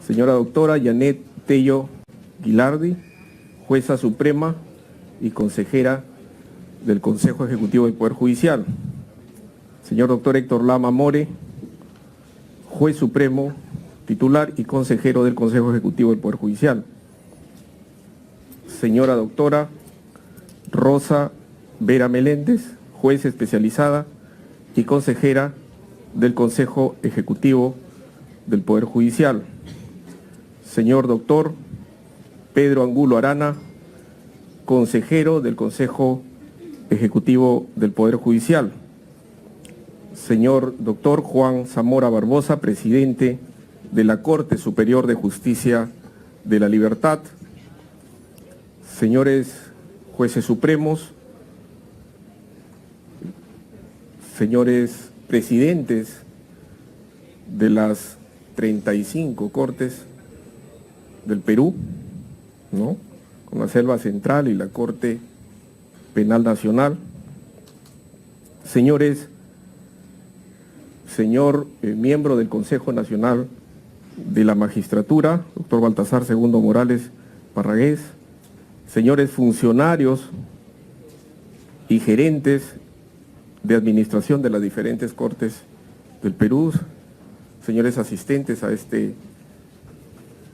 Señora doctora Janet Tello Guilardi, jueza suprema y consejera del Consejo Ejecutivo del Poder Judicial. Señor doctor Héctor Lama More, juez supremo, titular y consejero del Consejo Ejecutivo del Poder Judicial. Señora doctora Rosa Vera Meléndez, juez especializada y consejera del Consejo Ejecutivo del Poder Judicial. Señor doctor Pedro Angulo Arana, consejero del Consejo Ejecutivo del Poder Judicial. Señor doctor Juan Zamora Barbosa, presidente de la Corte Superior de Justicia de la Libertad. Señores jueces supremos, señores presidentes de las 35 Cortes del Perú, ¿no?, con la Selva Central y la Corte Penal Nacional. Señor miembro del Consejo Nacional de la Magistratura, doctor Baltasar Segundo Morales Parragués, señores funcionarios y gerentes de administración de las diferentes Cortes del Perú, señores asistentes a este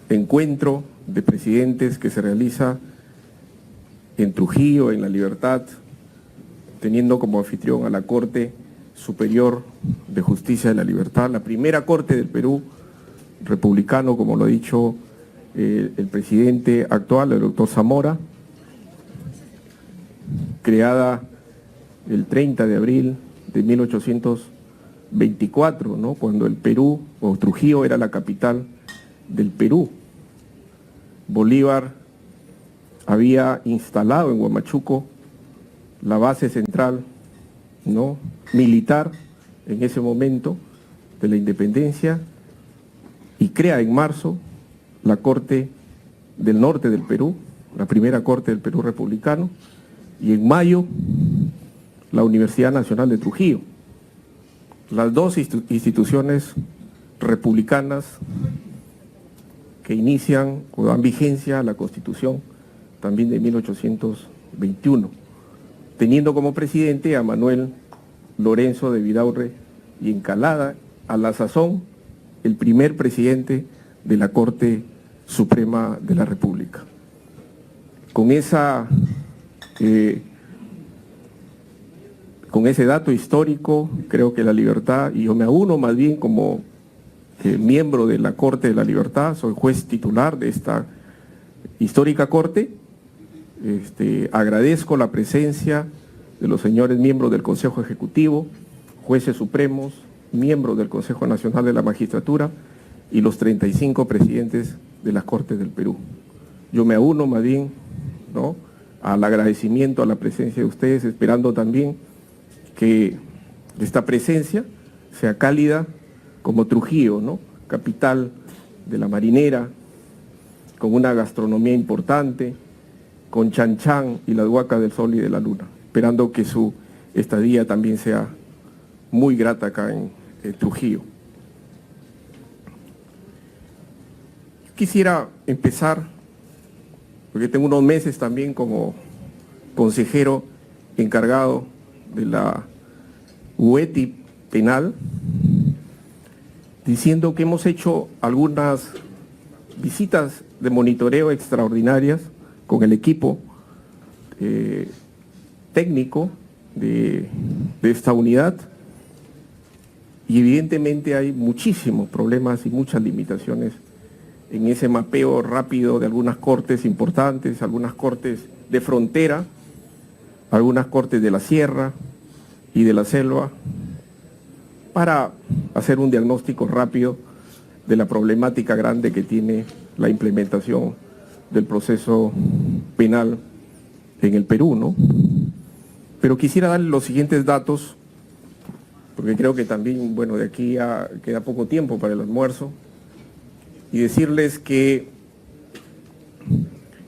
encuentro de presidentes que se realiza en Trujillo, en La Libertad, teniendo como anfitrión a la Corte Superior de Justicia de la Libertad, la primera Corte del Perú republicano, como lo ha dicho el presidente actual, el doctor Zamora, creada el 30 de abril de 1824, ¿no?, cuando el Perú, o Trujillo, era la capital del Perú. Bolívar había instalado en Huamachuco la base central, ¿no?, militar en ese momento de la independencia, y crea en marzo la Corte del Norte del Perú, la primera Corte del Perú republicano, y en mayo la Universidad Nacional de Trujillo. Las dos instituciones republicanas que inician o dan vigencia a la Constitución también de 1821, teniendo como presidente a Manuel Lorenzo de Vidaurre y Encalada, a la sazón el primer presidente de la Corte Suprema de la República. Con ese dato histórico, creo que La Libertad, y yo me uno más bien como miembro de la Corte de la Libertad, soy juez titular de esta histórica Corte. Agradezco la presencia de los señores miembros del Consejo Ejecutivo, jueces supremos, miembros del Consejo Nacional de la Magistratura y los 35 presidentes de las Cortes del Perú. Yo me uno más bien, ¿no?, al agradecimiento a la presencia de ustedes, esperando también que esta presencia sea cálida como Trujillo, ¿no?, capital de la marinera, con una gastronomía importante, con chanchan y las huacas del sol y de la luna, esperando que su estadía también sea muy grata acá en Trujillo. Quisiera empezar, porque tengo unos meses también como consejero encargado de la UETI penal, diciendo que hemos hecho algunas visitas de monitoreo extraordinarias con el equipo técnico de esta unidad, y evidentemente hay muchísimos problemas y muchas limitaciones en ese mapeo rápido de algunas cortes importantes, algunas cortes de frontera, algunas cortes de la sierra y de la selva, para hacer un diagnóstico rápido de la problemática grande que tiene la implementación del proceso penal en el Perú, ¿no? Pero quisiera darle los siguientes datos, porque creo que también, bueno, de aquí queda poco tiempo para el almuerzo, y decirles que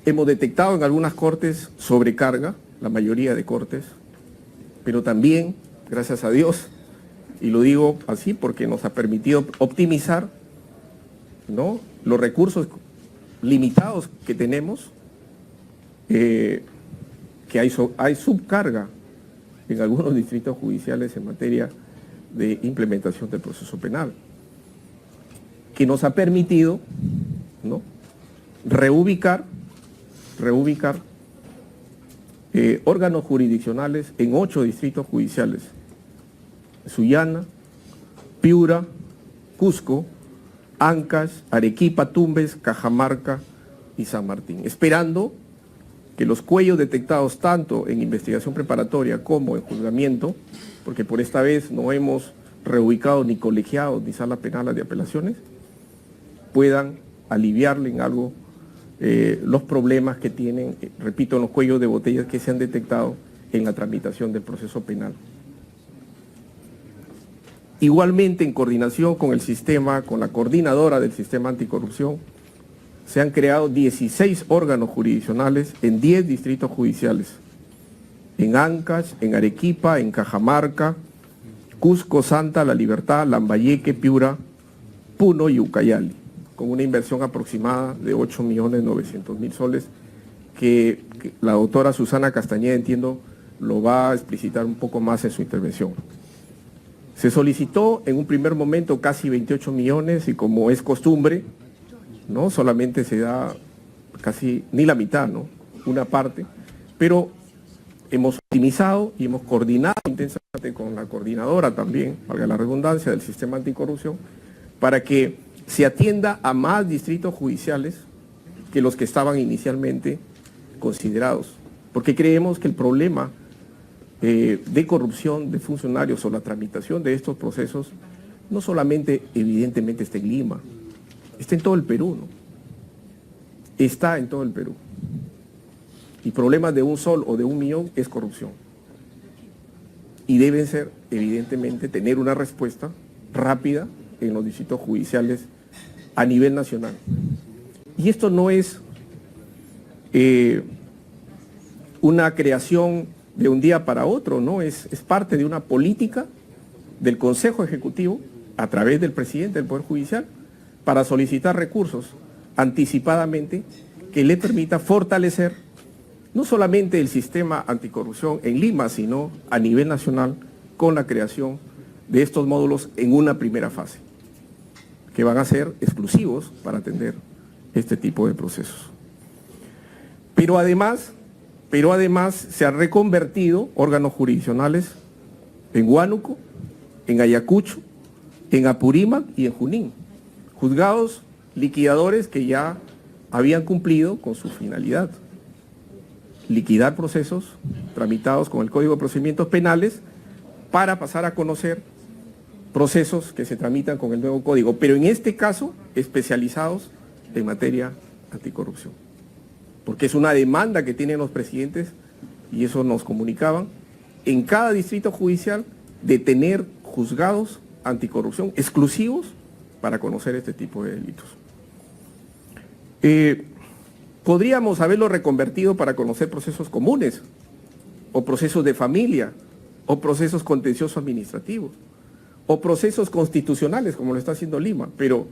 hemos detectado en algunas cortes sobrecarga, la mayoría de cortes, pero también, gracias a Dios, y lo digo así porque nos ha permitido optimizar ¿no?, los recursos limitados que tenemos, que hay subcarga en algunos distritos judiciales en materia de implementación del proceso penal, que nos ha permitido, ¿no?, reubicar órganos jurisdiccionales en 8 distritos judiciales: Sullana, Piura, Cusco, Ancash, Arequipa, Tumbes, Cajamarca y San Martín, esperando que los cuellos detectados tanto en investigación preparatoria como en juzgamiento, porque por esta vez no hemos reubicado ni colegiados ni salas penales de apelaciones, puedan aliviarle en algo los problemas que tienen, repito, en los cuellos de botellas que se han detectado en la tramitación del proceso penal. Igualmente, en coordinación con el sistema, con la coordinadora del sistema anticorrupción, se han creado 16 órganos jurisdiccionales en 10 distritos judiciales, en Ancash, en Arequipa, en Cajamarca, Cusco, Santa, La Libertad, Lambayeque, Piura, Puno y Ucayali, con una inversión aproximada de 8.900.000 soles, que la doctora Susana Castañeda, entiendo, lo va a explicitar un poco más en su intervención. Se solicitó en un primer momento casi 28 millones y, como es costumbre, ¿no?, solamente se da casi ni la mitad, ¿no?, una parte, pero hemos optimizado y hemos coordinado intensamente con la coordinadora también, valga la redundancia, del sistema anticorrupción, para que se atienda a más distritos judiciales que los que estaban inicialmente considerados, porque creemos que el problema de corrupción de funcionarios o la tramitación de estos procesos no solamente evidentemente está en Lima, está en todo el Perú, ¿no? Está en todo el Perú. Y problemas de un sol o de 1 millón es corrupción. Y deben ser, evidentemente, tener una respuesta rápida en los distritos judiciales a nivel nacional. Y esto no es una creación de un día para otro, ¿no? Es parte de una política del Consejo Ejecutivo, a través del presidente del Poder Judicial, para solicitar recursos anticipadamente que le permita fortalecer no solamente el sistema anticorrupción en Lima, sino a nivel nacional, con la creación de estos módulos en una primera fase, que van a ser exclusivos para atender este tipo de procesos. Pero además se han reconvertido órganos jurisdiccionales en Huánuco, en Ayacucho, en Apurímac y en Junín, juzgados liquidadores que ya habían cumplido con su finalidad: liquidar procesos tramitados con el Código de Procedimientos Penales para pasar a conocer procesos que se tramitan con el nuevo código, pero en este caso especializados en materia anticorrupción, porque es una demanda que tienen los presidentes, y eso nos comunicaban, en cada distrito judicial, de tener juzgados anticorrupción exclusivos para conocer este tipo de delitos. Podríamos haberlo reconvertido para conocer procesos comunes, o procesos de familia, o procesos contenciosos administrativos, o procesos constitucionales, como lo está haciendo Lima, pero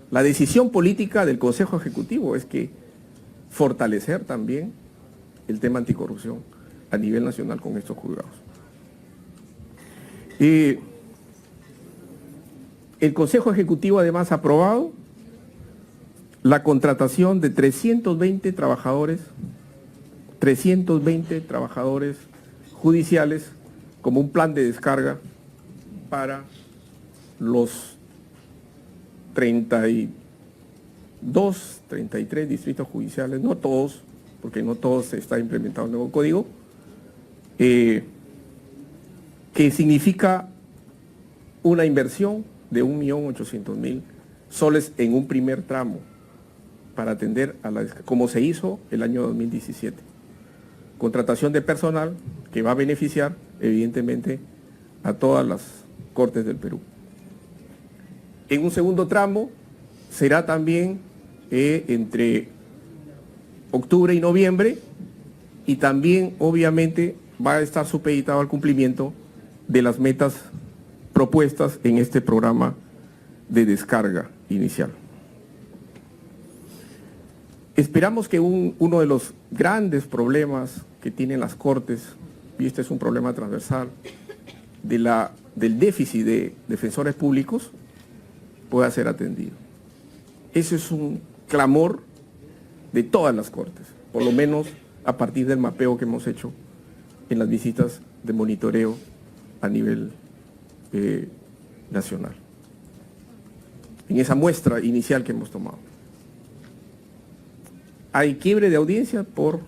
la decisión política del Consejo Ejecutivo es que fortalecer también el tema anticorrupción a nivel nacional con estos juzgados. El Consejo Ejecutivo además ha aprobado la contratación de 320 trabajadores judiciales como un plan de descarga para los 32, 33 distritos judiciales, no todos, porque no todos se está implementado el nuevo código, que significa una inversión de 1.800.000 soles en un primer tramo para atender a la, como se hizo el año 2017. Contratación de personal que va a beneficiar, evidentemente, a todas las Cortes del Perú. En un segundo tramo será también entre octubre y noviembre, y también, obviamente, va a estar supeditado al cumplimiento de las metas propuestas en este programa de descarga inicial. Esperamos que uno de los grandes problemas que tienen las Cortes, y este es un problema transversal, del déficit de defensores públicos, pueda ser atendido. Ese es un clamor de todas las Cortes, por lo menos a partir del mapeo que hemos hecho en las visitas de monitoreo a nivel nacional, en esa muestra inicial que hemos tomado. Hay quiebre de audiencia por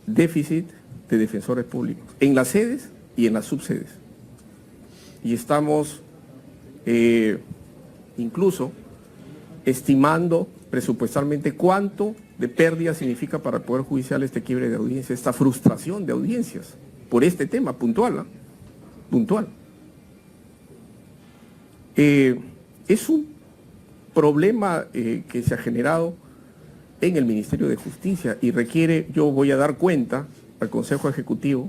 déficit de defensores públicos, en las sedes y en las subsedes. Y estamos incluso estimando presupuestalmente cuánto de pérdida significa para el Poder Judicial este quiebre de audiencia, esta frustración de audiencias por este tema puntual, ¿eh? Puntual. Es un problema que se ha generado en el Ministerio de Justicia y requiere, yo voy a dar cuenta al Consejo Ejecutivo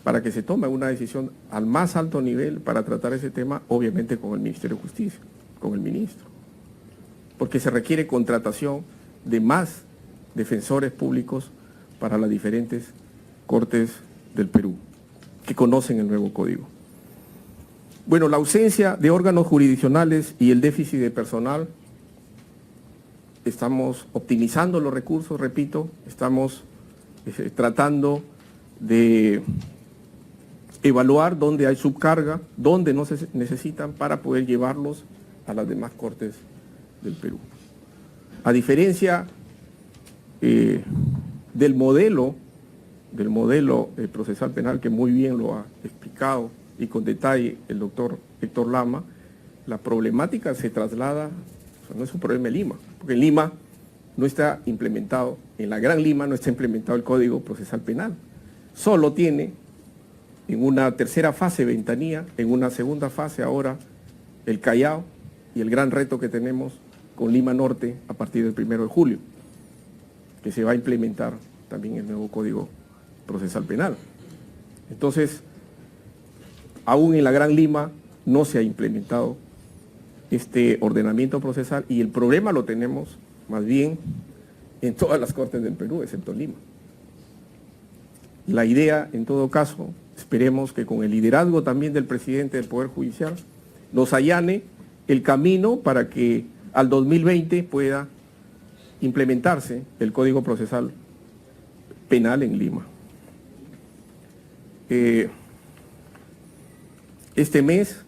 para que se tome una decisión al más alto nivel para tratar ese tema, obviamente con el Ministerio de Justicia, con el ministro, porque se requiere contratación de más defensores públicos para las diferentes cortes del Perú, que conocen el nuevo código. Bueno, la ausencia de órganos jurisdiccionales y el déficit de personal, estamos optimizando los recursos, repito, estamos tratando de evaluar dónde hay subcarga, dónde no se necesitan para poder llevarlos a las demás cortes del Perú. A diferencia del modelo procesal penal, que muy bien lo ha explicado y con detalle el doctor Héctor Lama, la problemática se traslada, o sea, no es un problema en Lima, porque en Lima no está implementado, en la Gran Lima no está implementado el Código Procesal Penal. Solo tiene en una tercera fase Ventanilla, en una segunda fase ahora el Callao y el gran reto que tenemos con Lima Norte a partir del 1 de julio, que se va a implementar también el nuevo Código Procesal Penal. Entonces, aún en la Gran Lima no se ha implementado este ordenamiento procesal y el problema lo tenemos más bien en todas las cortes del Perú, excepto Lima. La idea, en todo caso, esperemos que con el liderazgo también del presidente del Poder Judicial nos allane el camino para que al 2020 pueda implementarse el Código Procesal Penal en Lima. Este mes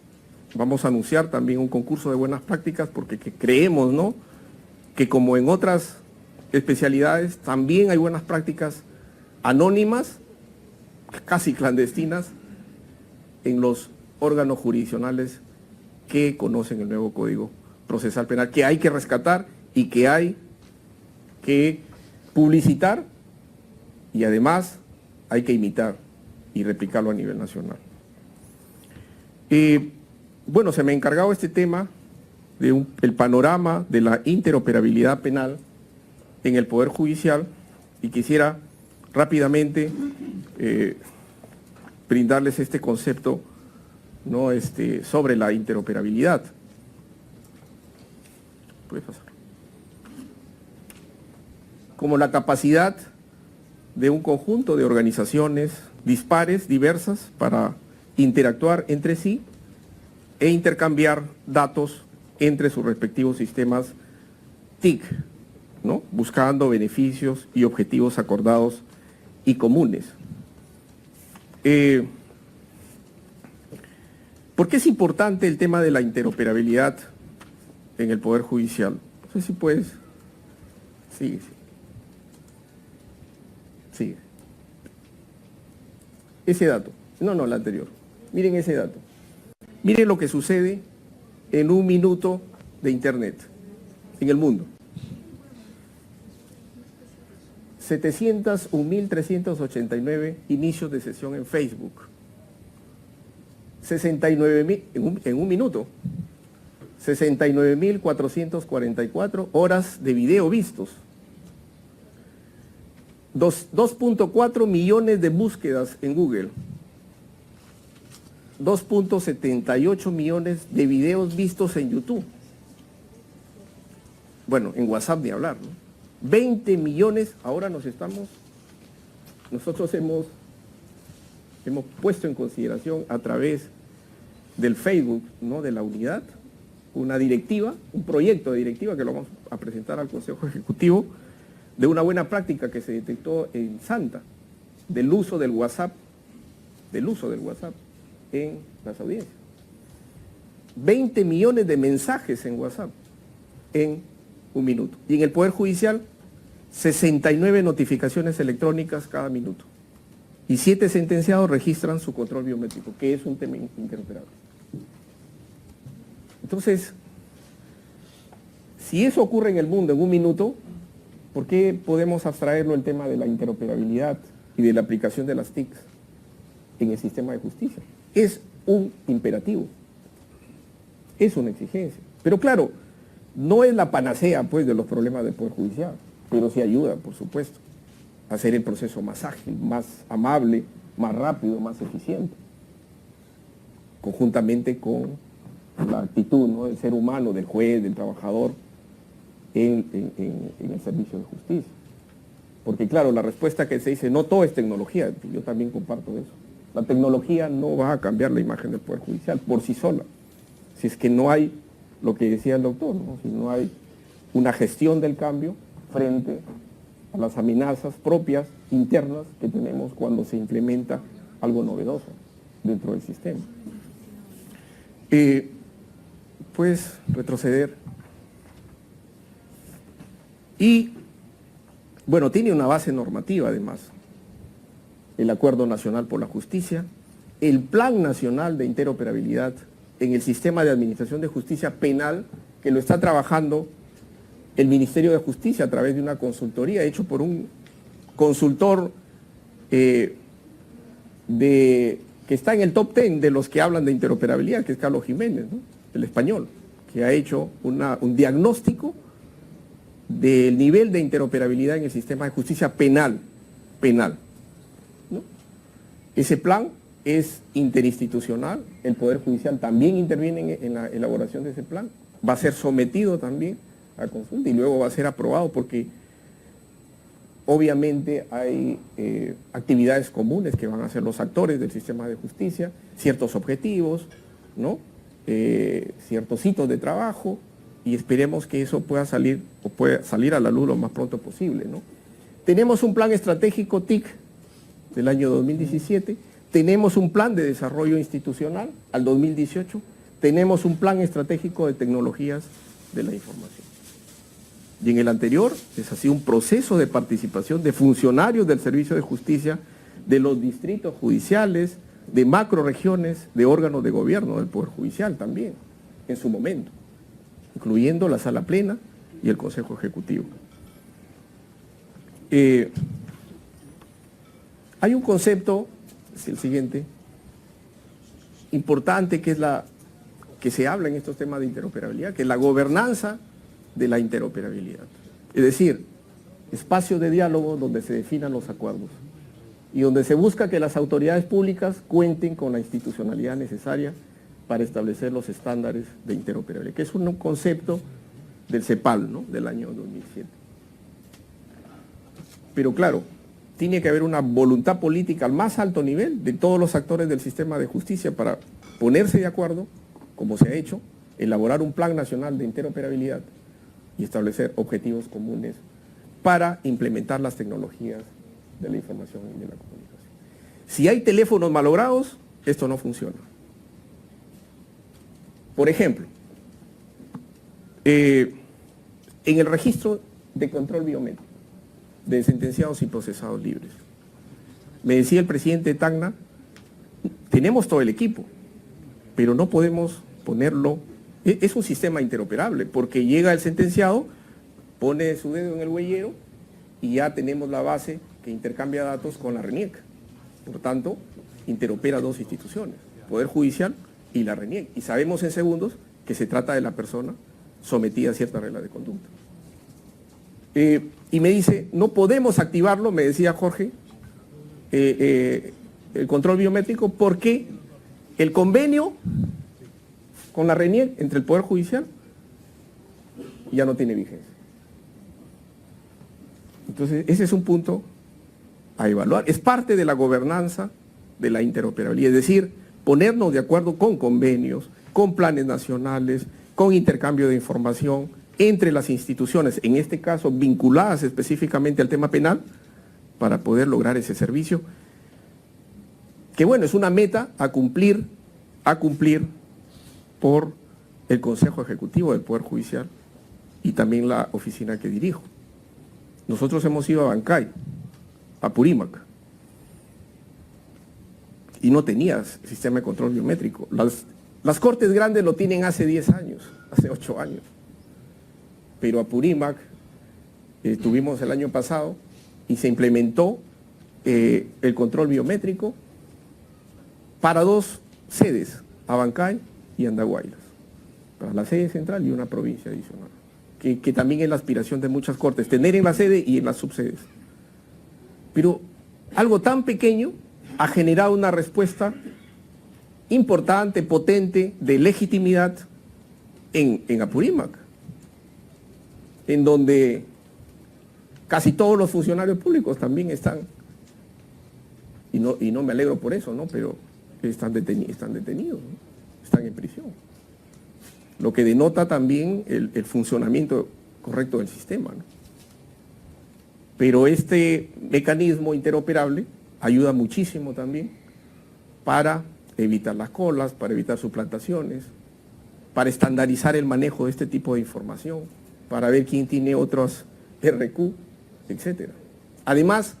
vamos a anunciar también un concurso de buenas prácticas porque creemos, ¿no?, que como en otras especialidades también hay buenas prácticas anónimas, casi clandestinas, en los órganos jurisdiccionales que conocen el nuevo Código Procesal Penal, que hay que rescatar y que hay que publicitar y además hay que imitar y replicarlo a nivel nacional. Bueno, se me ha encargado este tema el panorama de la interoperabilidad penal en el Poder Judicial y quisiera rápidamente brindarles este concepto, ¿no?, sobre la interoperabilidad. Puede pasar. Como la capacidad de un conjunto de organizaciones dispares, diversas, para interactuar entre sí e intercambiar datos entre sus respectivos sistemas TIC, ¿no?, buscando beneficios y objetivos acordados y comunes. ¿Por qué es importante el tema de la interoperabilidad en el Poder Judicial? No sé si puedes. Sigue. Sigue. Ese dato. No, el anterior. Miren ese dato. Miren lo que sucede en un minuto de Internet en el mundo. 701.389 inicios de sesión en Facebook. 69.000 en un minuto. 69.444 horas de video vistos. 2.4 millones de búsquedas en Google. 2.78 millones de videos vistos en YouTube. bueno, en WhatsApp ni hablar, ¿no? 20 millones, ahora nosotros hemos puesto en consideración a través del Facebook, ¿no?, de la unidad, una directiva, un proyecto de directiva que lo vamos a presentar al Consejo Ejecutivo, de una buena práctica que se detectó en Santa, del uso del WhatsApp en las audiencias. 20 millones de mensajes en WhatsApp en un minuto. Y en el Poder Judicial, 69 notificaciones electrónicas cada minuto. Y 7 sentenciados registran su control biométrico, que es un tema interoperable. Entonces, si eso ocurre en el mundo en un minuto, ¿por qué podemos abstraerlo el tema de la interoperabilidad y de la aplicación de las TICs en el sistema de justicia? Es un imperativo, es una exigencia. Pero claro, no es la panacea, pues, de los problemas del Poder Judicial, pero sí ayuda, por supuesto, a hacer el proceso más ágil, más amable, más rápido, más eficiente, conjuntamente con la actitud, ¿no?, del ser humano, del juez, del trabajador en el servicio de justicia. Porque claro, la respuesta que se dice, no todo es tecnología, yo también comparto eso. La tecnología no va a cambiar la imagen del Poder Judicial por sí sola, si es que no hay, lo que decía el doctor, ¿no?, si no hay una gestión del cambio frente a las amenazas propias, internas, que tenemos cuando se implementa algo novedoso dentro del sistema. Pues retroceder. Y, bueno, tiene una base normativa además. El Acuerdo Nacional por la Justicia, el Plan Nacional de Interoperabilidad en el Sistema de Administración de Justicia Penal, que lo está trabajando el Ministerio de Justicia a través de una consultoría hecho por un consultor que está en el top 10 de los que hablan de interoperabilidad, que es Carlos Jiménez, ¿no?, el español, que ha hecho un diagnóstico del nivel de interoperabilidad en el sistema de justicia penal, ¿no? Ese plan es interinstitucional, el Poder Judicial también interviene en la elaboración de ese plan, va a ser sometido también a consulta y luego va a ser aprobado porque obviamente hay actividades comunes que van a hacer los actores del sistema de justicia, ciertos objetivos, ¿no?, ciertos hitos de trabajo, y esperemos que eso pueda salir a la luz lo más pronto posible, ¿no? Tenemos un plan estratégico TIC del año 2017, tenemos un plan de desarrollo institucional al 2018, tenemos un plan estratégico de tecnologías de la información. Y en el anterior es así un proceso de participación de funcionarios del Servicio de Justicia, de los distritos judiciales, de macroregiones, de órganos de gobierno del Poder Judicial también, en su momento, incluyendo la Sala Plena y el Consejo Ejecutivo. Hay un concepto, es el siguiente, importante, que es que se habla en estos temas de interoperabilidad, que es la gobernanza de la interoperabilidad. Es decir, espacio de diálogo donde se definan los acuerdos y donde se busca que las autoridades públicas cuenten con la institucionalidad necesaria para establecer los estándares de interoperabilidad, que es un concepto del CEPAL, ¿no?, del año 2007. Pero claro, tiene que haber una voluntad política al más alto nivel de todos los actores del sistema de justicia para ponerse de acuerdo, como se ha hecho, elaborar un plan nacional de interoperabilidad y establecer objetivos comunes para implementar las tecnologías de la información y de la comunicación. Si hay teléfonos malogrados, esto no funciona. Por ejemplo, en el registro de control biométrico de sentenciados y procesados libres, me decía el presidente de Tacna, tenemos todo el equipo, pero no podemos ponerlo. Es un sistema interoperable, porque llega el sentenciado, pone su dedo en el huellero y ya tenemos la base que intercambia datos con la RENIEC. Por tanto, interopera dos instituciones, Poder Judicial y la RENIEC. Y sabemos en segundos que se trata de la persona sometida a cierta regla de conducta. Y me dice, no podemos activarlo, me decía Jorge, el control biométrico, porque el convenio con la RENIEC entre el Poder Judicial ya no tiene vigencia. Entonces, ese es un punto a evaluar. Es parte de la gobernanza de la interoperabilidad, es decir, ponernos de acuerdo con convenios, con planes nacionales, con intercambio de información entre las instituciones, en este caso vinculadas específicamente al tema penal, para poder lograr ese servicio, que bueno, es una meta a cumplir por el Consejo Ejecutivo del Poder Judicial y también la oficina que dirijo. Nosotros hemos ido a Bancay, a Purímac, y no tenías sistema de control biométrico. Las Cortes Grandes lo tienen hace 10 años, hace 8 años. Pero a Purímac tuvimos el año pasado y se implementó el control biométrico para 2 sedes, Abancay y Andahuaylas, para la sede central y una provincia adicional, que también es la aspiración de muchas cortes, tener en la sede y en las subsedes. Pero algo tan pequeño ha generado una respuesta importante, potente, de legitimidad en Apurímac, en donde casi todos los funcionarios públicos también están, y no me alegro por eso, ¿no? Pero están detenidos, ¿no? Están en prisión. Lo que denota también el funcionamiento correcto del sistema, ¿no? Pero este mecanismo interoperable ayuda muchísimo también para evitar las colas, para evitar suplantaciones, para estandarizar el manejo de este tipo de información, para ver quién tiene otros RQ, etc. Además,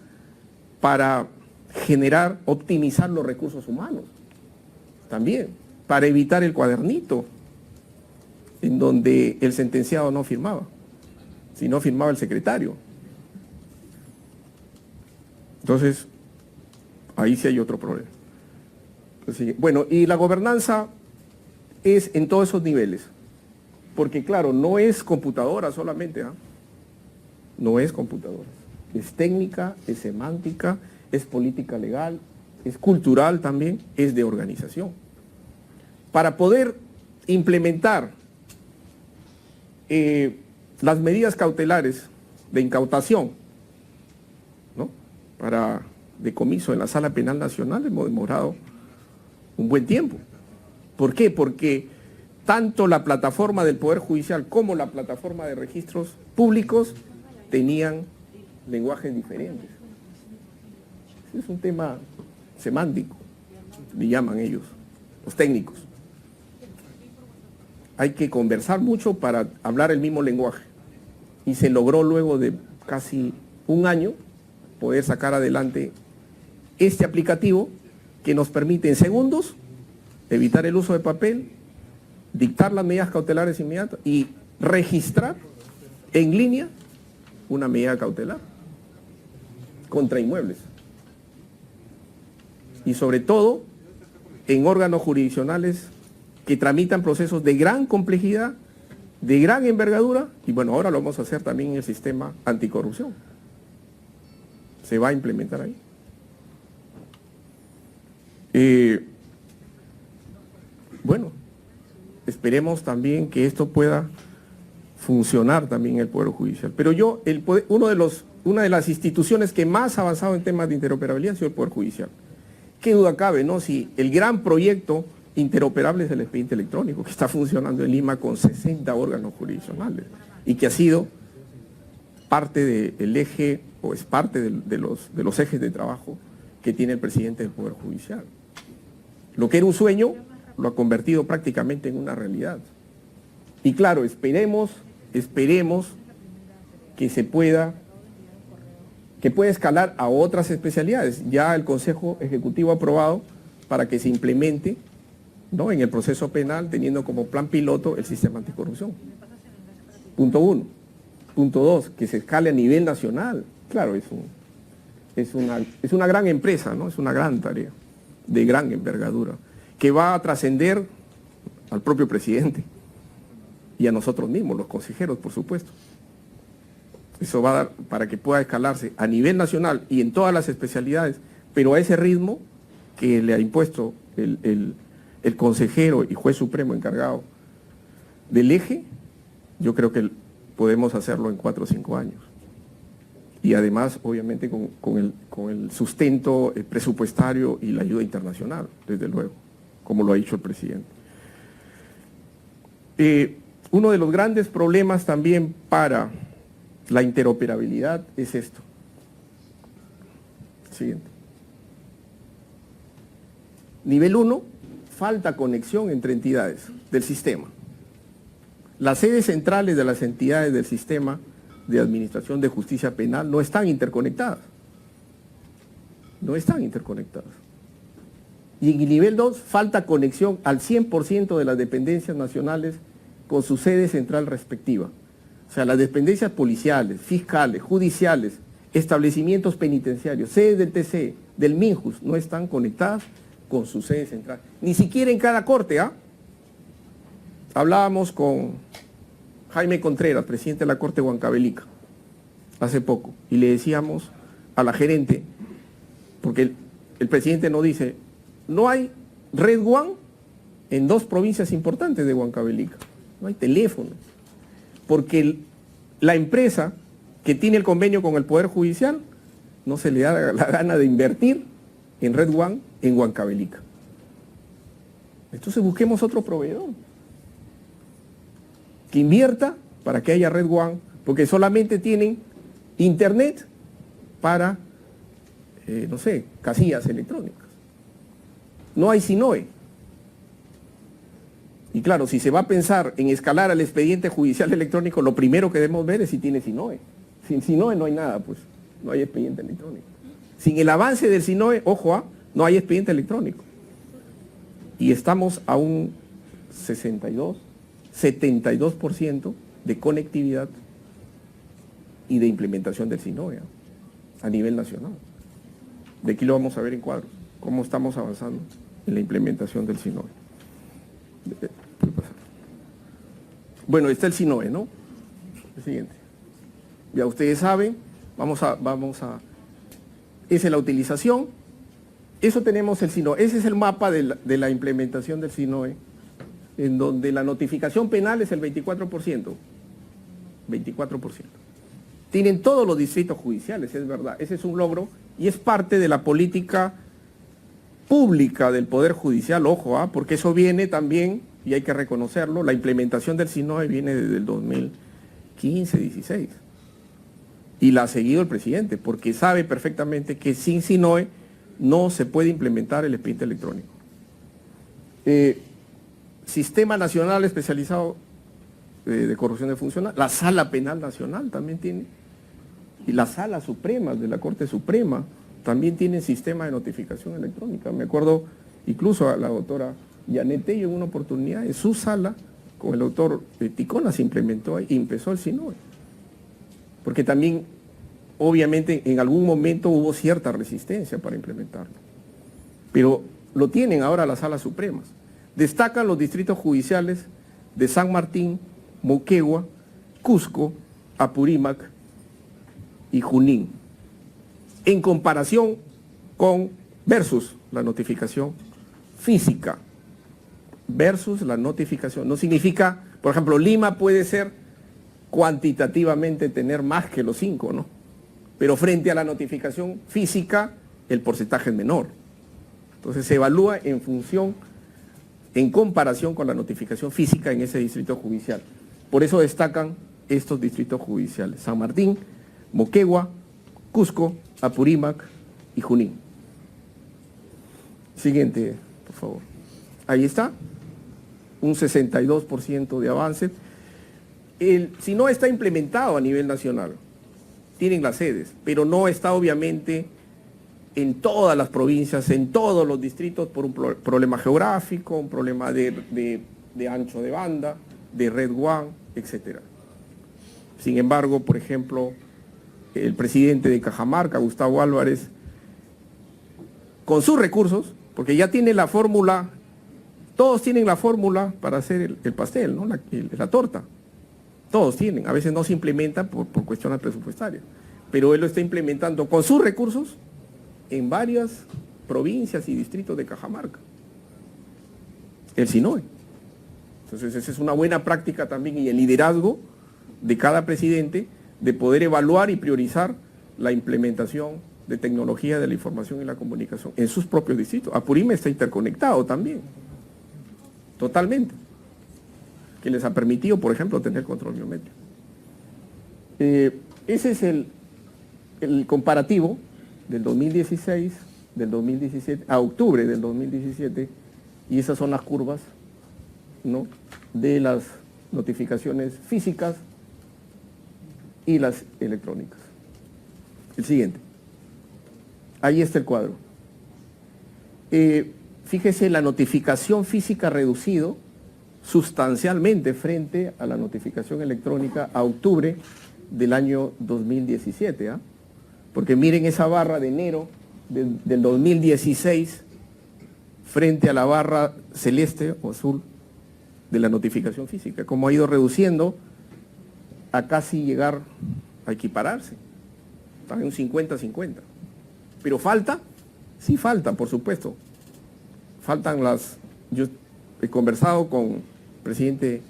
para generar, optimizar los recursos humanos, también, para evitar el cuadernito, en donde el sentenciado no firmaba, sino firmaba el secretario. Entonces, ahí sí hay otro problema. Entonces, bueno, y la gobernanza es en todos esos niveles, porque claro, no es computadora solamente, ¿eh? No es computadora, es técnica, es semántica, es política legal, es cultural también, es de organización. Para poder implementar las medidas cautelares de incautación, ¿no?, para decomiso en la Sala Penal Nacional, hemos demorado un buen tiempo. ¿Por qué? Porque tanto la plataforma del Poder Judicial como la plataforma de registros públicos tenían lenguajes diferentes. Es un tema semántico, le llaman ellos, los técnicos. Hay que conversar mucho para hablar el mismo lenguaje. Y se logró luego de casi un año poder sacar adelante este aplicativo que nos permite en segundos evitar el uso de papel, dictar las medidas cautelares inmediatas y registrar en línea una medida cautelar contra inmuebles. Y sobre todo en órganos jurisdiccionales que tramitan procesos de gran complejidad, de gran envergadura, y bueno, ahora lo vamos a hacer también en el sistema anticorrupción. Se va a implementar ahí. Bueno, esperemos también que esto pueda funcionar también en el Poder Judicial. Pero una de las instituciones que más ha avanzado en temas de interoperabilidad ha sido el Poder Judicial. ¿Qué duda cabe, no? Si el gran proyecto interoperable es el expediente electrónico, que está funcionando en Lima con 60 órganos jurisdiccionales y que ha sido parte del eje, o es parte de los ejes de trabajo que tiene el presidente del Poder Judicial. Lo que era un sueño lo ha convertido prácticamente en una realidad. Y claro, esperemos que pueda escalar a otras especialidades. Ya el Consejo Ejecutivo ha aprobado para que se implemente, ¿no?, en el proceso penal, teniendo como plan piloto el sistema anticorrupción. Punto 1. Punto 2, que se escale a nivel nacional. Claro, es una gran empresa, ¿no? Es una gran tarea, de gran envergadura, que va a trascender al propio presidente y a nosotros mismos, los consejeros, por supuesto. Eso va a dar para que pueda escalarse a nivel nacional y en todas las especialidades, pero a ese ritmo que le ha impuesto el consejero y juez supremo encargado del eje. Yo creo que podemos hacerlo en 4 o 5 años. Y además, obviamente, con el sustento presupuestario y la ayuda internacional, desde luego, como lo ha dicho el presidente. Uno de los grandes problemas también para la interoperabilidad es esto. Siguiente. Nivel 1, falta conexión entre entidades del sistema. Las sedes centrales de las entidades del sistema de administración de justicia penal no están interconectadas. No están interconectadas. Y en el nivel 2, falta conexión al 100% de las dependencias nacionales con su sede central respectiva. O sea, las dependencias policiales, fiscales, judiciales, establecimientos penitenciarios, sedes del TC, del MINJUS, no están conectadas con su sede central. Ni siquiera en cada corte, ¿ah? Hablábamos con Jaime Contreras, presidente de la Corte de Huancavelica, hace poco, y le decíamos a la gerente, porque el presidente nos dice, no hay Red One en 2 provincias importantes de Huancavelica, no hay teléfono, porque la empresa que tiene el convenio con el Poder Judicial no se le da la gana de invertir en Red One en Huancavelica. Entonces busquemos otro proveedor que invierta para que haya Red One, porque solamente tienen internet para, no sé, casillas electrónicas. No hay SINOE. Y claro, si se va a pensar en escalar al expediente judicial electrónico, lo primero que debemos ver es si tiene SINOE. Sin SINOE no hay nada, pues, no hay expediente electrónico. Sin el avance del SINOE, ojo, no hay expediente electrónico. Y estamos a un 72% de conectividad y de implementación del SINOE a nivel nacional. De aquí lo vamos a ver en cuadros, cómo estamos avanzando en la implementación del SINOE. Bueno, está el SINOE, ¿no? El siguiente. Ya ustedes saben, esa es la utilización. Eso tenemos el SINOE. Ese es el mapa de la implementación del SINOE, en donde la notificación penal es el 24%. 24%. Tienen todos los distritos judiciales, es verdad. Ese es un logro y es parte de la política pública del Poder Judicial, ojo, porque eso viene también, y hay que reconocerlo, la implementación del SINOE viene desde el 2015-16. Y la ha seguido el presidente, porque sabe perfectamente que sin SINOE no se puede implementar el expediente electrónico. Sistema Nacional Especializado de Corrupción de Funcional, la Sala Penal Nacional también tiene, y las Salas Supremas de la Corte Suprema también tienen sistema de notificación electrónica. Me acuerdo incluso a la doctora Yanet Tello en una oportunidad, en su sala, con el doctor Ticona se implementó y empezó el SINOE. Porque también, obviamente, en algún momento hubo cierta resistencia para implementarlo. Pero lo tienen ahora las Salas Supremas. Destacan los distritos judiciales de San Martín, Moquegua, Cusco, Apurímac y Junín, en comparación con versus la notificación física, versus la notificación. No significa, por ejemplo, Lima puede ser cuantitativamente tener más que los 5, ¿no? Pero frente a la notificación física, el porcentaje es menor. Entonces se evalúa en función, en comparación con la notificación física en ese distrito judicial. Por eso destacan estos distritos judiciales: San Martín, Moquegua, Cusco, Apurímac y Junín. Siguiente, por favor. Ahí está, un 62% de avance. Si no está implementado a nivel nacional, tienen las sedes, pero no está obviamente en todas las provincias, en todos los distritos, por un problema geográfico, un problema de ancho de banda, de Red One, etc. Sin embargo, por ejemplo, el presidente de Cajamarca, Gustavo Álvarez, con sus recursos, porque ya tiene la fórmula, todos tienen la fórmula para hacer el pastel, ¿no? la torta. Todos tienen, a veces no se implementa por cuestiones presupuestarias, pero él lo está implementando con sus recursos en varias provincias y distritos de Cajamarca. El SINOE. Entonces esa es una buena práctica también, y el liderazgo de cada presidente de poder evaluar y priorizar la implementación de tecnología de la información y la comunicación en sus propios distritos. Apurímac está interconectado también, totalmente, que les ha permitido, por ejemplo, tener control biométrico. Ese es el comparativo del 2016, del 2017, a octubre del 2017, y esas son las curvas, ¿no?, de las notificaciones físicas y las electrónicas. El siguiente. Ahí está el cuadro. Fíjese, la notificación física ha reducido sustancialmente frente a la notificación electrónica a octubre del año 2017, ¿ah? Porque miren esa barra de enero del 2016 frente a la barra celeste o azul de la notificación física, como ha ido reduciendo a casi llegar a equipararse. Está en un 50-50. Pero falta, sí falta, por supuesto. Faltan yo he conversado con el presidente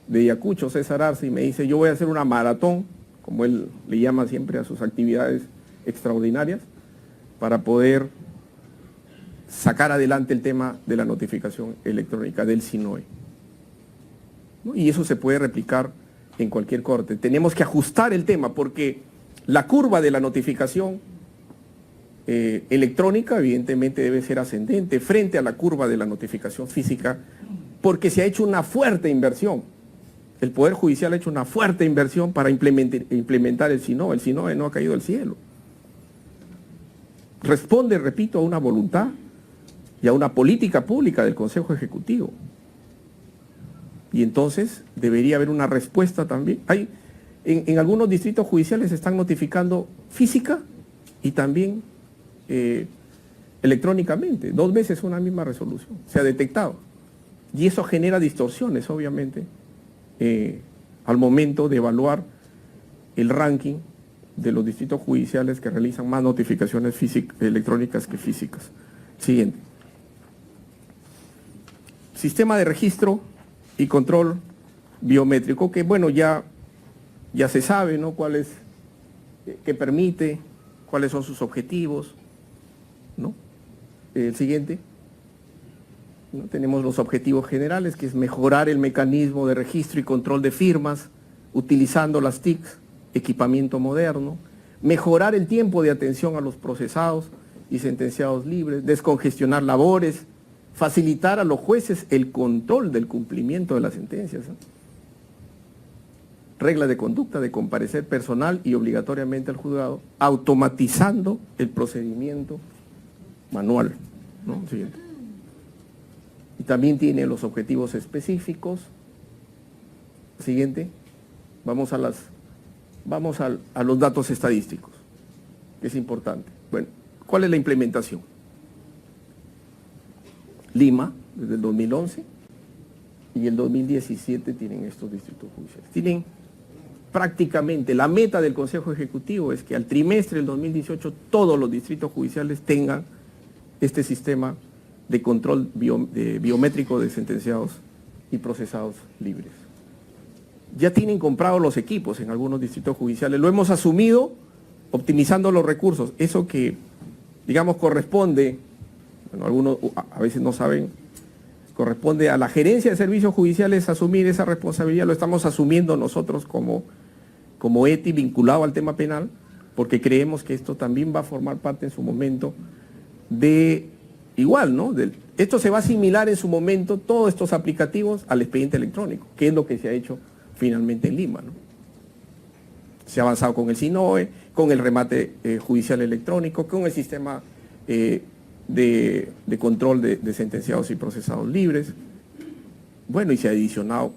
de Ayacucho, César Arce, y me dice, yo voy a hacer una maratón, como él le llama siempre a sus actividades extraordinarias, para poder sacar adelante el tema de la notificación electrónica del SINOE, ¿no? Y eso se puede replicar en cualquier corte. Tenemos que ajustar el tema porque la curva de la notificación electrónica evidentemente debe ser ascendente frente a la curva de la notificación física, porque se ha hecho una fuerte inversión. El Poder Judicial ha hecho una fuerte inversión para implementar el SINOE. El SINOE no ha caído del cielo. Responde, repito, a una voluntad y a una política pública del Consejo Ejecutivo. Y entonces debería haber una respuesta también. En algunos distritos judiciales se están notificando física y también electrónicamente, 2 veces una misma resolución, se ha detectado. Y eso genera distorsiones, obviamente, al momento de evaluar el ranking de los distritos judiciales que realizan más notificaciones electrónicas que físicas. Siguiente. Sistema de registro y control biométrico, que bueno, ya se sabe, ¿no?, cuál es, qué permite, cuáles son sus objetivos, ¿no? El siguiente. ¿No? Tenemos los objetivos generales, que es mejorar el mecanismo de registro y control de firmas, utilizando las TICs, equipamiento moderno, mejorar el tiempo de atención a los procesados y sentenciados libres, descongestionar labores, facilitar a los jueces el control del cumplimiento de las sentencias, ¿no? Reglas de conducta de comparecer personal y obligatoriamente al juzgado, automatizando el procedimiento manual, ¿no? Siguiente. Y también tiene los objetivos específicos. Siguiente. Vamos a los datos estadísticos, que es importante. Bueno, ¿cuál es la implementación? Lima, desde el 2011, y el 2017 tienen estos distritos judiciales. Tienen prácticamente, la meta del Consejo Ejecutivo es que al trimestre del 2018 todos los distritos judiciales tengan este sistema de control biométrico de sentenciados y procesados libres. Ya tienen comprados los equipos en algunos distritos judiciales, lo hemos asumido optimizando los recursos. Eso que, digamos, corresponde, bueno, algunos a veces no saben, corresponde a la gerencia de servicios judiciales asumir esa responsabilidad, lo estamos asumiendo nosotros como ETI vinculado al tema penal, porque creemos que esto también va a formar parte en su momento de, igual, ¿no? Esto se va a asimilar en su momento, todos estos aplicativos, al expediente electrónico, que es lo que se ha hecho finalmente en Lima, ¿no? Se ha avanzado con el SINOE, con el remate judicial electrónico, con el sistema de control de sentenciados y procesados libres. Bueno, y se ha adicionado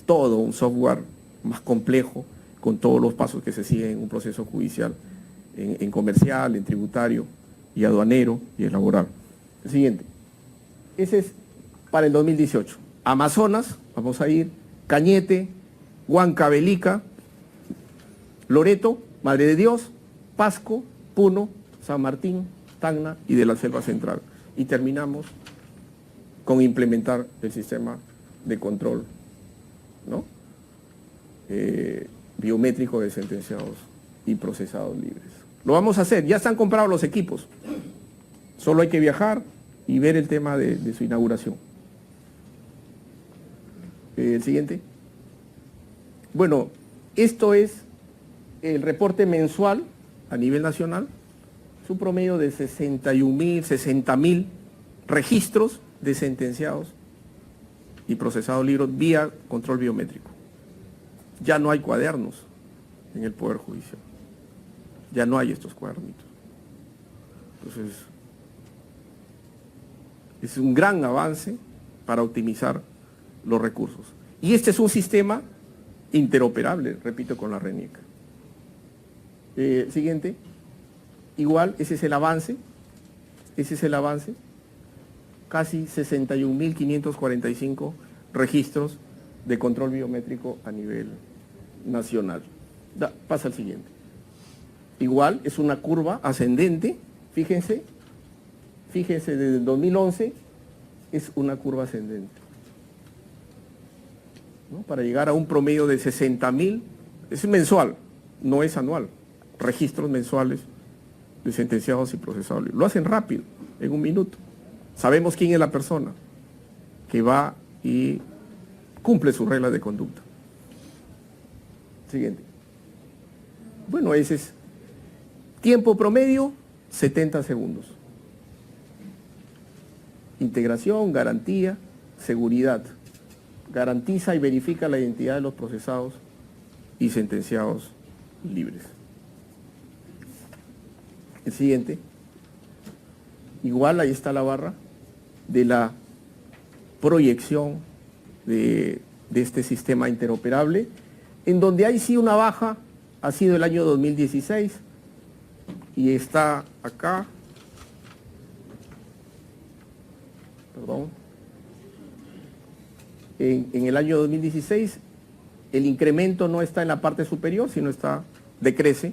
todo un software más complejo con todos los pasos que se siguen en un proceso judicial, en comercial, en tributario y aduanero y en laboral. El siguiente. Ese es para el 2018. Amazonas, vamos a ir, Cañete, Huancavelica, Loreto, Madre de Dios, Pasco, Puno, San Martín, Tacna y de la Selva Central. Y terminamos con implementar el sistema de control, ¿no? biométrico de sentenciados y procesados libres. Lo vamos a hacer, ya están comprados los equipos. Solo hay que viajar y ver el tema de su inauguración. El siguiente. Bueno, esto es el reporte mensual a nivel nacional. Es un promedio de 61.000, 60.000 registros de sentenciados y procesados libres vía control biométrico. Ya no hay cuadernos en el Poder Judicial. Ya no hay estos cuadernitos. Entonces, es un gran avance para optimizar los recursos. Y este es un sistema interoperable, repito, con la RENIEC. Siguiente. Igual, ese es el avance. Ese es el avance. Casi 61.545 registros de control biométrico a nivel nacional. Pasa al siguiente. Igual, es una curva ascendente. Fíjense, desde el 2011 es una curva ascendente, ¿no? Para llegar a un promedio de 60.000, es mensual, no es anual, registros mensuales de sentenciados y procesados. Lo hacen rápido, en un minuto. Sabemos quién es la persona que va y cumple sus reglas de conducta. Siguiente. Bueno, ese es tiempo promedio, 70 segundos. Integración, garantía, seguridad. Garantiza y verifica la identidad de los procesados y sentenciados libres. El siguiente. Igual ahí está la barra de la proyección de este sistema interoperable, en donde hay sí una baja, ha sido el año 2016, y está acá, perdón, en el año 2016 el incremento no está en la parte superior, sino decrece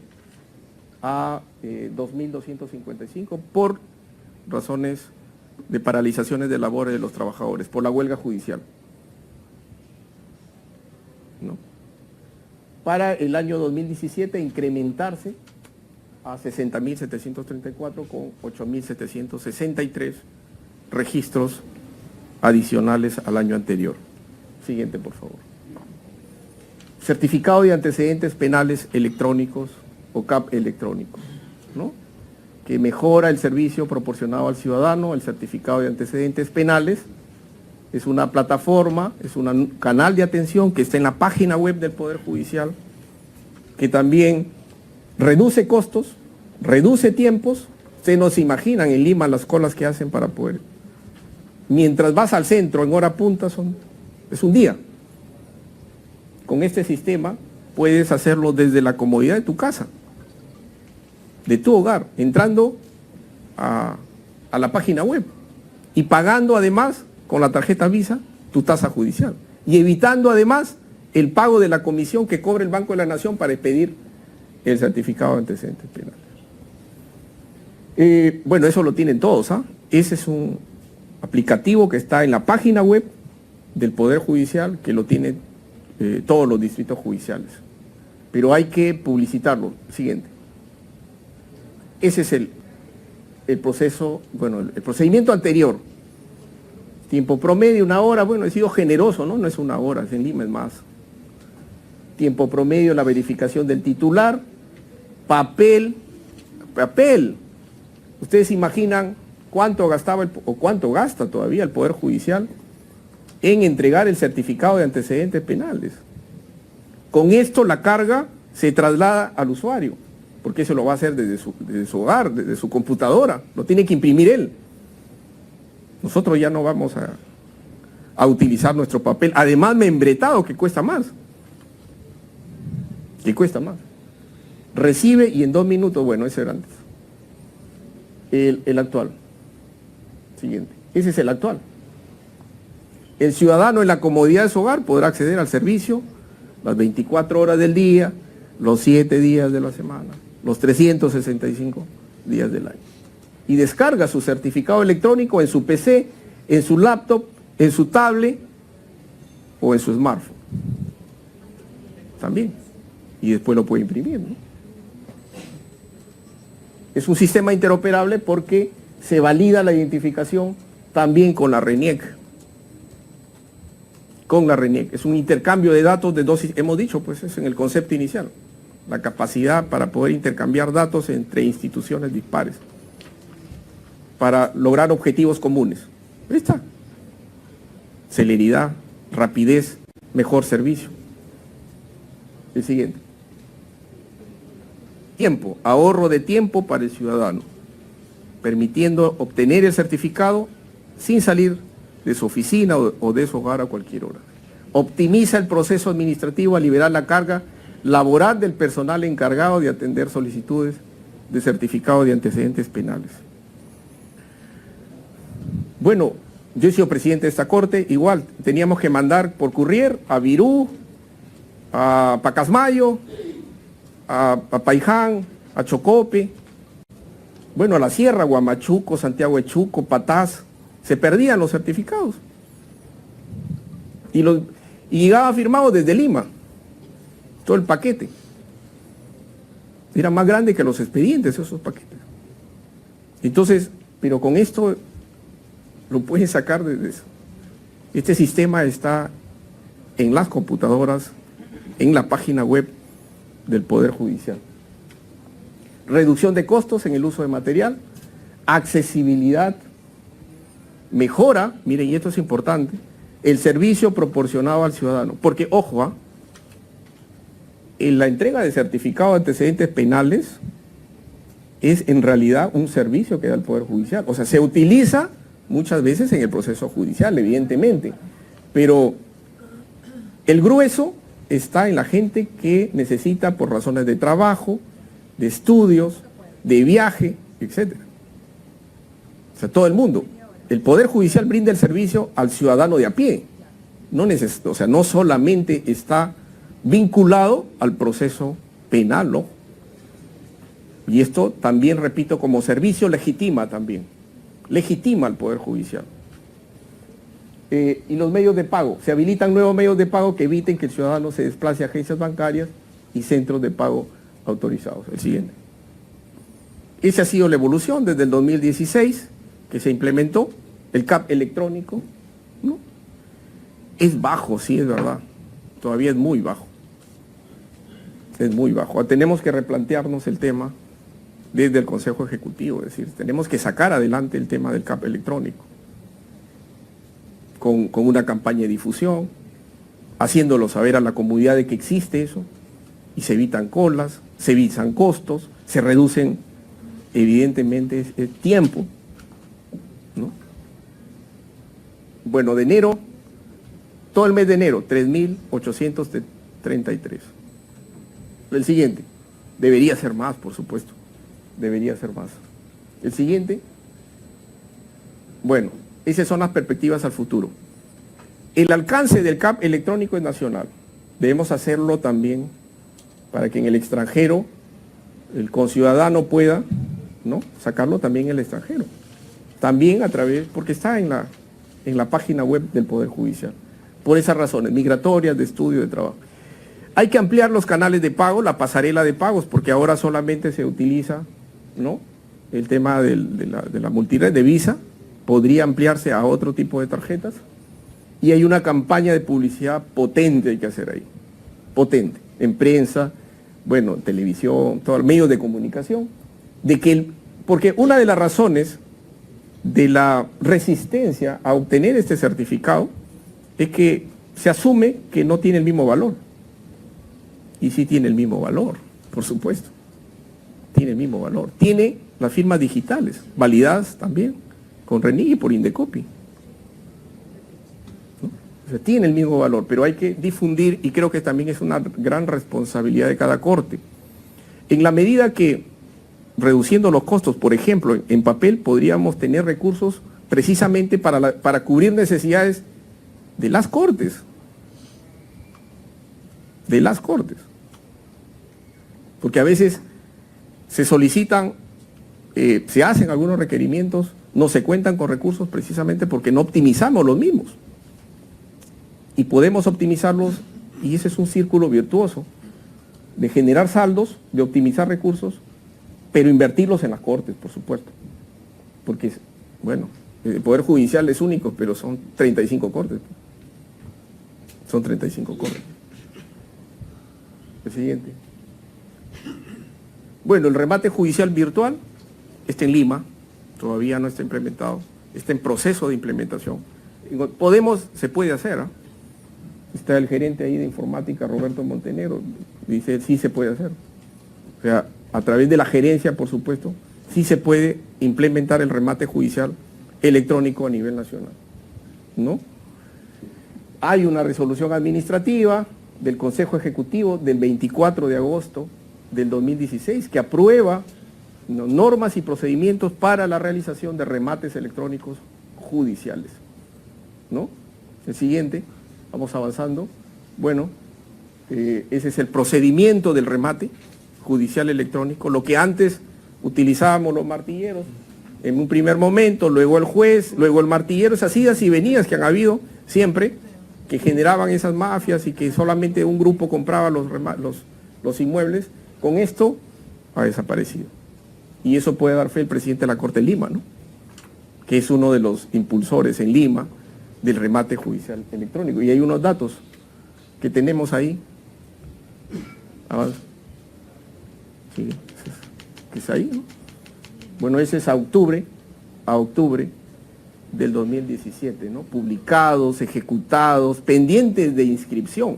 a 2.255 por razones de paralizaciones de labores de los trabajadores, por la huelga judicial, ¿no? Para el año 2017 incrementarse a 60.734 con 8.763 registros adicionales al año anterior. Siguiente, por favor. Certificado de antecedentes penales electrónicos o CAP electrónico, ¿no? Que mejora el servicio proporcionado al ciudadano. El certificado de antecedentes penales es una plataforma, es un canal de atención que está en la página web del Poder Judicial, que también reduce costos, reduce tiempos. Ustedes no se imaginan en Lima las colas que hacen para poder. Mientras vas al centro en hora punta es un día. Con este sistema puedes hacerlo desde la comodidad de tu casa, de tu hogar, entrando a la página web y pagando además con la tarjeta Visa tu tasa judicial y evitando además el pago de la comisión que cobra el Banco de la Nación para expedir el certificado de antecedentes penales. Bueno, eso lo tienen todos, ¿ah? Ese es un aplicativo que está en la página web del Poder Judicial, que lo tienen todos los distritos judiciales. Pero hay que publicitarlo. Siguiente. Ese es el proceso, bueno, el procedimiento anterior. Tiempo promedio, 1 hora. Bueno, he sido generoso, ¿no? No es 1 hora, en Lima es más. Tiempo promedio, la verificación del titular. Papel. ¿Ustedes se imaginan cuánto gastaba o cuánto gasta todavía el Poder Judicial en entregar el certificado de antecedentes penales? Con esto la carga se traslada al usuario, porque eso lo va a hacer desde su hogar, desde su computadora, lo tiene que imprimir él. Nosotros ya no vamos a utilizar nuestro papel, además membretado, que cuesta más. Recibe y en 2 minutos, bueno, ese era antes. El actual. Siguiente. Ese es el actual. El ciudadano en la comodidad de su hogar podrá acceder al servicio las 24 horas del día, los 7 días de la semana, los 365 días del año. Y descarga su certificado electrónico en su PC, en su laptop, en su tablet o en su smartphone. también, y después lo puede imprimir, ¿no? Es un sistema interoperable porque se valida la identificación también con la RENIEC. Con la RENIEC. Es un intercambio de datos de dos, hemos dicho, pues es en el concepto inicial. La capacidad para poder intercambiar datos entre instituciones dispares para lograr objetivos comunes. Ahí está. Celeridad, rapidez, mejor servicio. El siguiente. Tiempo, ahorro de tiempo para el ciudadano, permitiendo obtener el certificado sin salir de su oficina o de su hogar a cualquier hora. Optimiza el proceso administrativo al liberar la carga laboral del personal encargado de atender solicitudes de certificado de antecedentes penales. Bueno, yo he sido presidente de esta corte, igual teníamos que mandar por courier a Virú, a Pacasmayo, a Paiján, a Chocope, bueno, a la Sierra, Huamachuco, Santiago de Chuco, Patás, se perdían los certificados. Y llegaba firmado desde Lima, todo el paquete. Era más grande que los expedientes esos paquetes. Entonces, pero con esto lo pueden sacar desde eso. Este sistema está en las computadoras, en la página web del Poder Judicial. Reducción de costos en el uso de material, accesibilidad, mejora, miren, y esto es importante, el servicio proporcionado al ciudadano. Porque, ojo, en la entrega de certificado de antecedentes penales es en realidad un servicio que da el Poder Judicial. O sea, se utiliza muchas veces en el proceso judicial, evidentemente, pero el grueso está en la gente que necesita por razones de trabajo, de estudios, de viaje, etc. O sea, todo el mundo. El Poder Judicial brinda el servicio al ciudadano de a pie. O sea, no solamente está vinculado al proceso penal, ¿no? Y esto también, repito, como servicio legitima también. Legitima al Poder Judicial. Y los medios de pago. Se habilitan nuevos medios de pago que eviten que el ciudadano se desplace a agencias bancarias y centros de pago autorizados. El siguiente. Esa ha sido la evolución desde el 2016 que se implementó el CAP electrónico, ¿no? Es bajo, sí, es verdad. Todavía es muy bajo. Es muy bajo. Tenemos que replantearnos el tema desde el Consejo Ejecutivo. Es decir, tenemos que sacar adelante el tema del CAP electrónico. Con una campaña de difusión, haciéndolo saber a la comunidad de que existe eso, y se evitan colas, se evitan costos, se reducen evidentemente el tiempo, ¿no? Bueno, de enero, todo el mes de enero, 3.833. El siguiente, debería ser más, por supuesto, debería ser más. El siguiente, bueno, esas son las perspectivas al futuro. El alcance del CAP electrónico es nacional. Debemos hacerlo también para que en el extranjero el conciudadano pueda, ¿no?, sacarlo también en el extranjero. También a través, porque está en la página web del Poder Judicial. Por esas razones, migratorias, de estudio, de trabajo. Hay que ampliar los canales de pago, la pasarela de pagos, porque ahora solamente se utiliza, ¿no?, el tema de la multired de Visa. Podría ampliarse a otro tipo de tarjetas, y hay una campaña de publicidad potente hay que hacer ahí, potente, en prensa, bueno, televisión, todos los medios de comunicación, porque una de las razones de la resistencia a obtener este certificado es que se asume que no tiene el mismo valor, y sí tiene el mismo valor, por supuesto, tiene el mismo valor, tiene las firmas digitales, validadas también, con RENIEC y por Indecopi. ¿No? O sea, tiene el mismo valor, pero hay que difundir, y creo que también es una gran responsabilidad de cada corte. En la medida que, reduciendo los costos, por ejemplo, en papel, podríamos tener recursos precisamente para cubrir necesidades de las cortes. De las cortes. Porque a veces se solicitan, se hacen algunos requerimientos, no se cuentan con recursos precisamente porque no optimizamos los mismos. Y podemos optimizarlos Y ese es un círculo virtuoso de generar saldos, de optimizar recursos, pero invertirlos en las cortes, por supuesto. Porque, bueno, el Poder Judicial es único, pero son 35 cortes. Son 35 cortes. El siguiente. Bueno, el remate judicial virtual está en Lima, todavía no está implementado, está en proceso de implementación. Se puede hacer, ¿eh? Está el gerente ahí de informática, Roberto Montenegro, dice sí se puede hacer. O sea, a través de la gerencia, por supuesto, sí se puede implementar el remate judicial electrónico a nivel nacional, ¿no? Hay una resolución administrativa del Consejo Ejecutivo del 24 de agosto del 2016 que aprueba normas y procedimientos para la realización de remates electrónicos judiciales, ¿no? El siguiente, vamos avanzando. Bueno, ese es el procedimiento del remate judicial electrónico, lo que antes utilizábamos los martilleros en un primer momento, luego el juez, luego el martillero, esas idas y venidas que han habido siempre, que generaban esas mafias y que solamente un grupo compraba los inmuebles. Con esto ha desaparecido. Y eso puede dar fe el presidente de la Corte de Lima, ¿no? Que es uno de los impulsores en Lima del remate judicial electrónico. Y hay unos datos que tenemos ahí. Avanza. Sí, que es ahí, ¿no? Bueno, ese es a octubre del 2017, ¿no? Publicados, ejecutados, pendientes de inscripción.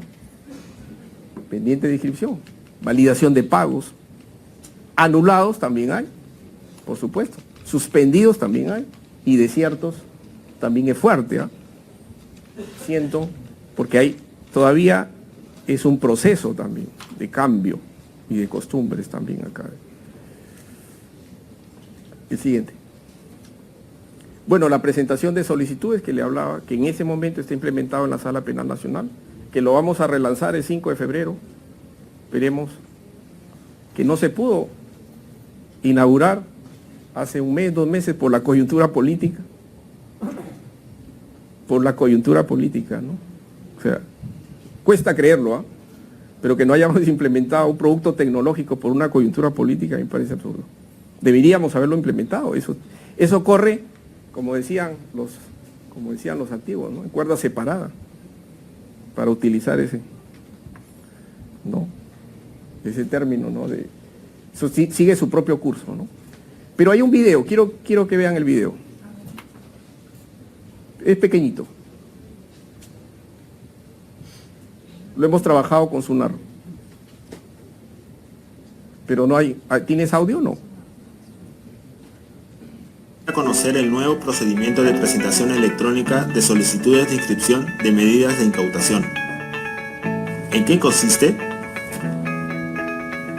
Pendientes de inscripción. Validación de pagos. Anulados también hay, por supuesto. Suspendidos también hay. Y desiertos también es fuerte, ¿eh? Siento, porque todavía es un proceso también de cambio y de costumbres también acá. El siguiente. Bueno, la presentación de solicitudes que le hablaba, que en ese momento está implementado en la Sala Penal Nacional, que lo vamos a relanzar el 5 de febrero. Veremos que no se pudo inaugurar hace un mes, 2 meses por la coyuntura política. Por la coyuntura política, ¿no? O sea, cuesta creerlo, ¿ah? Pero que no hayamos implementado un producto tecnológico por una coyuntura política me parece absurdo. Deberíamos haberlo implementado. Eso corre, como decían los antiguos, ¿no? En cuerda separada, para utilizar ese término, ¿no? Eso sigue su propio curso, ¿no? Pero hay un video, quiero que vean el video. Es pequeñito. Lo hemos trabajado con SUNAR. Pero no hay... ¿Tienes audio o no? A conocer el nuevo procedimiento de presentación electrónica de solicitudes de inscripción de medidas de incautación. ¿En qué consiste?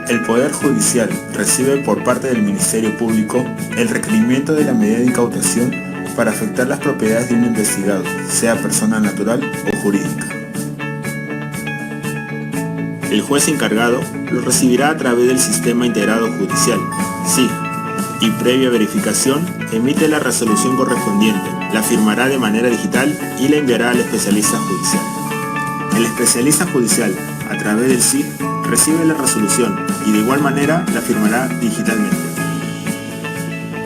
El Poder Judicial recibe por parte del Ministerio Público el requerimiento de la medida de incautación para afectar las propiedades de un investigado, sea persona natural o jurídica. El juez encargado lo recibirá a través del Sistema Integrado Judicial, SIJ, y previa verificación emite la resolución correspondiente, la firmará de manera digital y la enviará al especialista judicial. El especialista judicial, a través del SIJ, recibe la resolución y de igual manera la firmará digitalmente.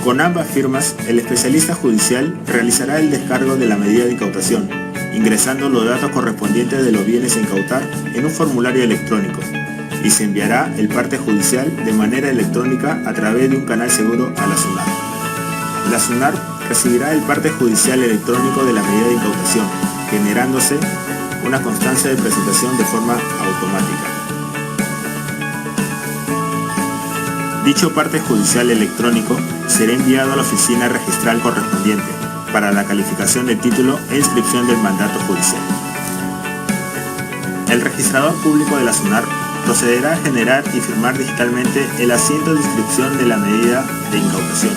Con ambas firmas, el especialista judicial realizará el descargo de la medida de incautación, ingresando los datos correspondientes de los bienes a incautar en un formulario electrónico, y se enviará el parte judicial de manera electrónica a través de un canal seguro a la SUNAR. La SUNAR recibirá el parte judicial electrónico de la medida de incautación, generándose una constancia de presentación de forma automática. Dicho parte judicial electrónico será enviado a la oficina registral correspondiente para la calificación del título e inscripción del mandato judicial. El registrador público de la SUNAR procederá a generar y firmar digitalmente el asiento de inscripción de la medida de incautación,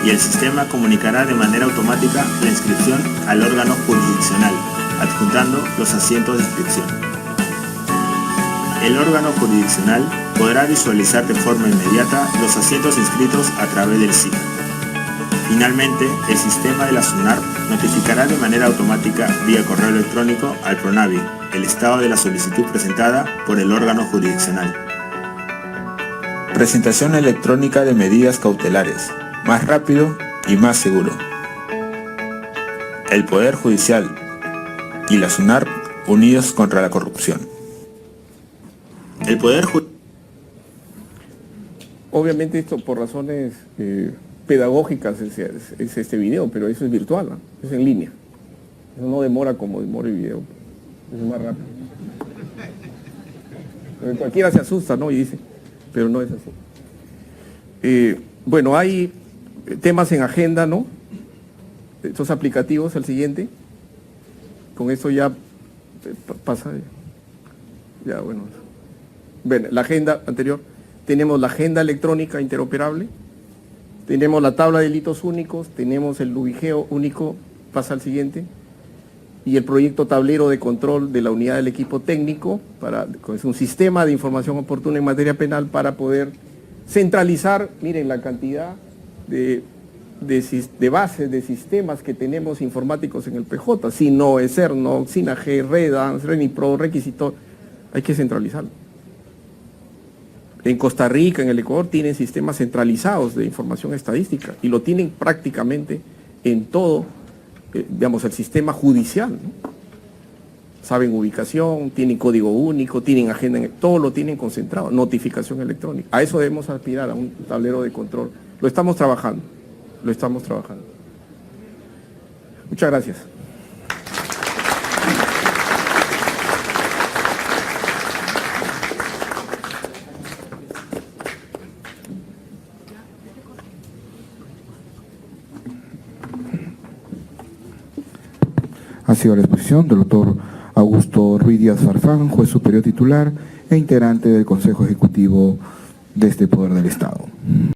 y el sistema comunicará de manera automática la inscripción al órgano jurisdiccional, adjuntando los asientos de inscripción. El órgano jurisdiccional podrá visualizar de forma inmediata los asientos inscritos a través del SIJ. Finalmente, el sistema de la SUNAR notificará de manera automática vía correo electrónico al PRONAVI el estado de la solicitud presentada por el órgano jurisdiccional. Presentación electrónica de medidas cautelares, más rápido y más seguro. El Poder Judicial y la SUNARP unidos contra la corrupción. El Poder Judicial. Obviamente esto por razones pedagógicas es este video, pero eso es virtual, ¿no? Es en línea. Eso no demora como demora el video. Es más rápido. Cualquiera se asusta, ¿no? Y dice, pero no es así. Bueno, hay temas en agenda, ¿no? Estos aplicativos, el siguiente. Con esto ya pasa. Ya, bueno. Bueno, la agenda anterior. Tenemos la agenda electrónica interoperable. Tenemos la tabla de delitos únicos. Tenemos el ubigeo único. Pasa al siguiente. Y el proyecto tablero de control de la unidad del equipo técnico, es un sistema de información oportuna en materia penal para poder centralizar, miren la cantidad de bases, de sistemas que tenemos informáticos en el PJ, SINO, ESERNO, SINAG, REDA, RENIPRO, Requisito, hay que centralizarlo. En Costa Rica, en el Ecuador, tienen sistemas centralizados de información estadística y lo tienen prácticamente en todo, digamos, el sistema judicial, ¿no? Saben ubicación, tienen código único, tienen agenda, todo lo tienen concentrado, notificación electrónica. A eso debemos aspirar, a un tablero de control. Lo estamos trabajando, lo estamos trabajando. Muchas gracias. Ha sido la exposición del doctor Augusto Ruiz Díaz Farfán, juez superior titular e integrante del Consejo Ejecutivo de este Poder del Estado.